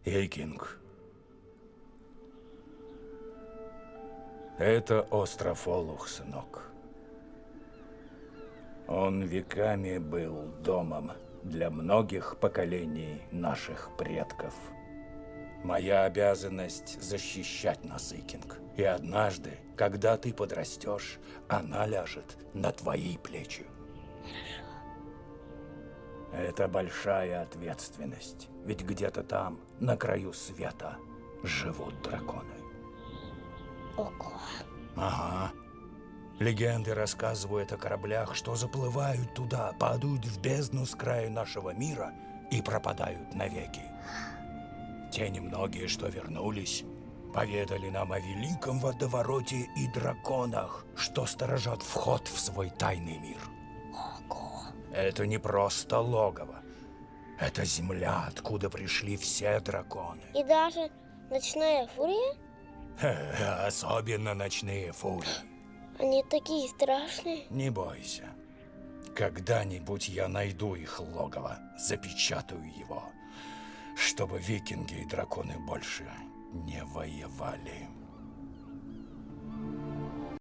Викинг. Это остров Олух, сынок. Он веками был домом для многих поколений наших предков. Моя обязанность защищать нас, Викинг. И однажды, когда ты подрастешь, она ляжет на твои плечи. Это большая ответственность. Ведь где-то там, на краю света, живут драконы. Ого. Ага. Легенды рассказывают о кораблях, что заплывают туда, падают в бездну с края нашего мира и пропадают навеки. Те немногие, что вернулись, поведали нам о великом водовороте и драконах, что сторожат вход в свой тайный мир. Ого. Это не просто логово. Это земля, откуда пришли все драконы. И даже ночная фурия? Особенно ночные фурии. Они такие страшные. Не бойся. Когда-нибудь я найду их логово, запечатаю его, чтобы викинги и драконы больше не воевали.